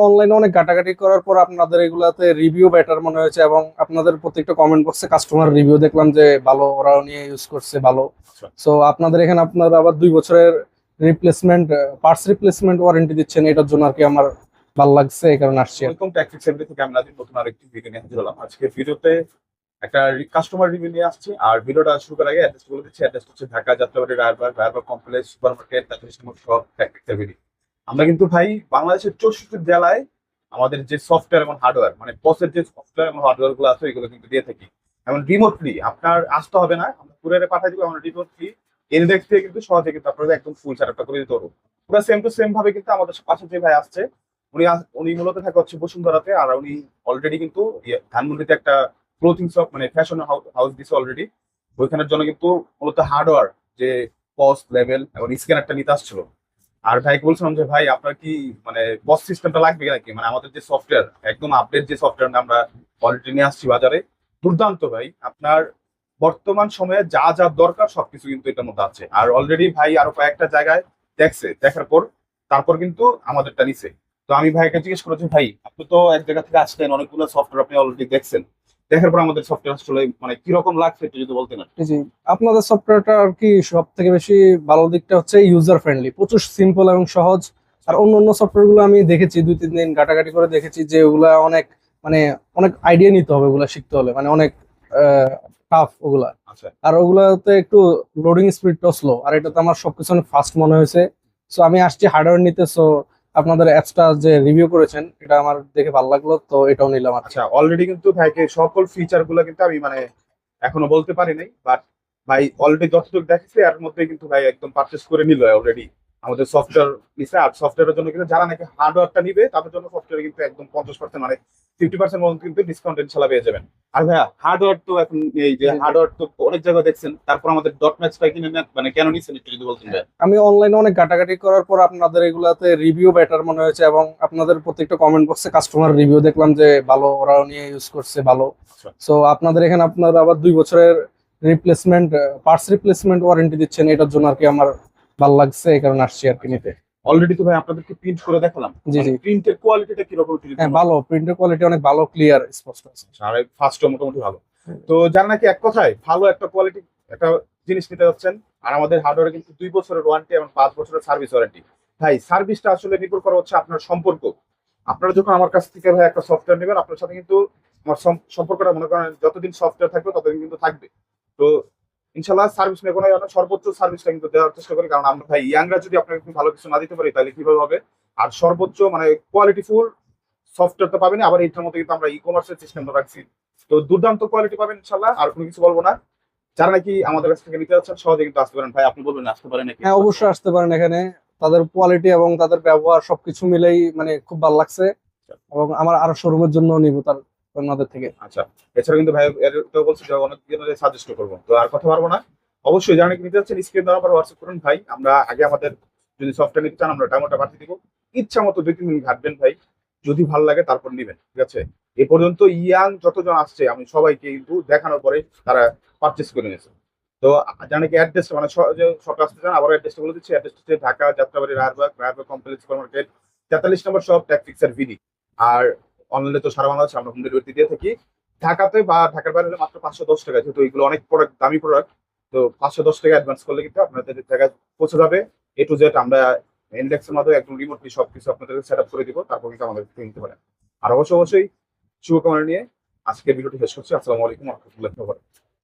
অনলাইনে অনেক ঘাটাঘাটি করার পর আপনাদের এগুলাতে রিভিউ বেটার মনে হয়েছে এবং আপনাদের প্রত্যেকটা কমেন্ট বক্সে কাস্টমার রিভিউ দেখলাম যে ভালো, ওরাও নিয়ে ইউজ করছে ভালো। আচ্ছা। সো আপনাদের এখানে আপনারা আবার 2 বছরের রিপ্লেসমেন্ট পার্টস রিপ্লেসমেন্ট ওয়ারেন্টি দিচ্ছেন, এটার জন্য আর কি আমার ভালো লাগছে, এই কারণে আসছি আর কি। ওয়েলকাম ট্যাক্সি সেন্টার থেকে আমি নাজিম নতুন আরেকটি ভিডিও নিয়ে হাজির হলাম। আজকে ভিডিওতে একটা কাস্টমার রিভিউ নিয়ে আসছি। আর ভিডিওটা শুরু করার আগে অ্যাড্রেস বলে দিচ্ছি। অ্যাড্রেস হচ্ছে Dhaka Jatrabari Raybag complex super market, তারপরে সব ট্যাক্সি। আমরা কিন্তু ভাই বাংলাদেশের 64 জেলায় আমাদের যে সফটওয়্যার এবং হার্ডওয়্যার মানে পসের যে সফটওয়্যার এবং হার্ডওয়্যার গুলো আছে এগুলো কিন্তু দিয়ে থাকি। এমন রিমোটলি আপনার আসতে হবে না, আমরা কুরিয়ারে পাঠিয়ে দিব। আমরা রিমোটলি ইনডেক্স থেকে কিন্তু সহজে কিন্তু আপনাদের একদম ফুল সেটআপটা করে দিতে পারবো। পুরো সেম টু সেম ভাবে কিন্তু আমাদের পাশে যে ভাই আসছে উনি মূলত থাকে হচ্ছে বসুন্ধরাতে। আর উনি অলরেডি কিন্তু ধানমন্ডিতে একটা ক্লোথিং শপ মানে ফ্যাশন হাউস দিচ্ছে অলরেডি। ওইখানের জন্য কিন্তু মূলত হার্ডওয়্যার যে পস লেভেল এবং স্ক্যানারটা নিতে আসছিল। আর ভাইকে বলছিলাম যে ভাই আপনার কি মানে বস সিস্টেমটা লাগবে নাকি, মানে আমাদের যে সফটওয়্যার একদম আপডেট যে সফটওয়্যার আমরা অলরেডি নিয়ে আসছি বাজারে, দুর্দান্ত ভাই। আপনার বর্তমান সময়ে যা যা দরকার সবকিছু কিন্তু এটার মধ্যে আছে। আর অলরেডি ভাই আরো কয়েকটা জায়গায় দেখছে, দেখার পর তারপর কিন্তু আমাদেরটা নিছে। তো আমি ভাইকে জিজ্ঞেস করেছি ভাই আপনি তো এক জায়গা থেকে আসলেন, অনেকগুলো সফটওয়্যার আপনি অলরেডি দেখছেন, দেখার পর আমাদের সফটওয়্যার আসলে মানে কিরকম লাগছে একটু যদি বলতেন আর কি। জি, আপনাদের সফটওয়্যারটা আর কি সব থেকে বেশি ভালো দিকটা হচ্ছে ইউজার ফ্রেন্ডলি, প্রচুর সিম্পল এবং সহজ। আর অন্য অন্য সফটওয়্যার গুলো আমি দেখেছি, 2-3 দিন ঘাটাঘাটি করে দেখেছি যে ওগুলা অনেক মানে অনেক আইডিয়া নিতে হবে, ওগুলা শিখতে হলে মানে অনেক টাফ ওগুলা। আচ্ছা আর ওগুলাতে একটু লোডিং স্পিডটাও স্লো, আর এটাতে আমার সবকিছু অনেক ফাস্ট মনে হয়েছে। সো আমি আসছি হার্ডওয়্যার নিতে। সো আপনাদের অ্যাপসটা যে রিভিউ করেছেন এটা আমার দেখে ভালো লাগলো, তো এটাও নিলাম আর কি। আচ্ছা, অলরেডি কিন্তু ভাইকে সকল ফিচার গুলো কিন্তু আমি মানে এখনো বলতে পারি নাই, বাট ভাই অলরেডি যতটুকু দেখেছি এর মধ্যে কিন্তু ভাই একদম পারচেস করে নিল অলরেডি আমাদের সফটওয়্যার নিছে। আর সফটওয়্যারের জন্য কিন্তু যারা নাকি হার্ডওয়্যারটা নিবে তাদের জন্য সফটওয়্যার কিন্তু একদম 50% মানে 50% মতো কিন্তু ডিসকাউন্ট ইনশাল্লাহ পেয়ে যাবেন। আর ভাইয়া হার্ডওয়্যার তো এখন এই যে জি, জি। হার্ডওয়্যার তো অনেক জায়গায় দেখছেন, তারপর আমাদের ডট ম্যাক্সটা কিনে মানে কেন নিছেন একটু যদি বলতেন ভাই। আমি অনলাইনে অনেক ঘাটাঘাটি করার পর আপনাদের এগুলাতে রিভিউ বেটার মনে হয়েছে এবং আপনাদের প্রত্যেকটা কমেন্ট বক্সে কাস্টমার রিভিউ দেখলাম যে ভালো, ওরাও নিয়ে ইউজ করছে ভালো। আচ্ছা। সো আপনাদের এখানে আপনারা আবার 2 বছরের রিপ্লেসমেন্ট পার্টস রিপ্লেসমেন্ট ওয়ারেন্টি দিচ্ছেন, এটার জন্য আর কি আমার ভালো লাগছে, এই কারণে আসছি আর কি নিতে। অলরেডি তো ভাই আপনাদেরকে প্রিন্ট করে দেখালাম, জি, মানে জি। প্রিন্টের কোয়ালিটিটা কিরকম একটু যদি হ্যাঁ, বলেন। ভালো, প্রিন্টের কোয়ালিটি অনেক ভালো, ক্লিয়ার, স্পষ্ট আছে। আর ফার্স্টও মোটামুটি ভালো। তো যার নাকি এক কথায় ভালো একটা কোয়ালিটি একটা জিনিস নিতে যাচ্ছেন, আর আমাদের হার্ডওয়্যারে কিন্তু 2 বছরের ওয়ারেন্টি এবং 5 বছরের সার্ভিস ওয়ারেন্টি। ভাই সার্ভিসটা আসলে নির্ভর করা হচ্ছে আপনার সম্পর্ক। আপনারা যখন আমার কাছ থেকে ভাই একটা সফটওয়্যার নেবেন, আপনার সাথে কিন্তু আমার সম্পর্কটা মনে করেন যতদিন সফটওয়্যার থাকবে ততদিন কিন্তু থাকবে। তো ইনশাল্লাহ সার্ভিস নিয়ে কোনো সর্বোচ্চ সার্ভিসটা কিন্তু দেওয়ার চেষ্টা করি, কারণ আমরা ভাই ইয়াংরা যদি আপনাকে একটু ভালো কিছু না দিতে পারি তাহলে কিভাবে হবে। আর সর্বোচ্চ মানে কোয়ালিটিফুল সফটওয়্যার তো পাবেন, আবার এইটার মধ্যে কিন্তু আমরা ই কমার্সের সিস্টেমটা রাখছি। তো দুর্দান্ত কোয়ালিটি পাবেন ইনশাল্লাহ, আর কোনো কিছু বলবো না। যারা নাকি আমাদের কাছ থেকে নিতে যাচ্ছেন সহজে কিন্তু আসতে পারেন। ভাই আপনি বলবেন আসতে পারেন নাকি। হ্যাঁ, অবশ্যই আসতে পারেন এখানে। তাদের কোয়ালিটি এবং তাদের ব্যবহার সবকিছু মিলেই মানে খুব ভালো লাগছে এবং আমার আরো শোরুমের জন্য নিব তার আপনাদের থেকে। আচ্ছা, এছাড়া কিন্তু ভাই এর তো বলছি যে অনেক জনের সাজেস্ট করবো, তো আর কথা পারবো না। অবশ্যই যারা নাকি নিতে যাচ্ছেন স্ক্রিন দেওয়ার পর হোয়াটসঅ্যাপ করুন ভাই। আমরা আগে আমাদের যদি সফটওয়্যার নিতে চান আমরা টাইমটা পাঠিয়ে দিব। ইচ্ছা মতো 2-3 দিন ঘাটবেন ভাই, যদি ভালো লাগে তারপর নিবেন, ঠিক আছে। এ পর্যন্ত ইয়াং যতজন আসছে আমি সবাইকে কিন্তু দেখানোর পরে তারা পারচেস করে নিয়েছে। তো যারা নাকি অ্যাড্রেস মানে শপে আসতে চান, আবার অ্যাড্রেসটা বলে দিচ্ছি। অ্যাড্রেস হচ্ছে Dhaka Jatrabari Raybag complex super market 43 নম্বর শপ ট্যাক্সিক্সার ভিডি। আর অনলাইনে তো সারা বাংলাদেশে আমরা হোম ডেলিভারি দিয়ে থাকি। ঢাকাতে বা ঢাকার বাইরে হলে মাত্র 510 টাকা, যেহেতু এগুলো অনেক প্রোডাক্ট দামি প্রোডাক্ট। তো 510 টাকা অ্যাডভান্স করলে কিন্তু আপনাদের জায়গায় পৌঁছে যাবে এ টু জেড। আমরা ইন্ডেক্সের মাধ্যমে একদম রিমোটলি সবকিছু আপনাদের সেট আপ করে দিব, তারপর কিন্তু আমাদের থেকে নিতে পারেন। আর অবশ্যই শুভকামনা নিয়ে আজকের ভিডিওটি শেষ করছি। আসসালামু আলাইকুম ওয়া রাহমাতুল্লাহি ওয়া বারাকাতুহু।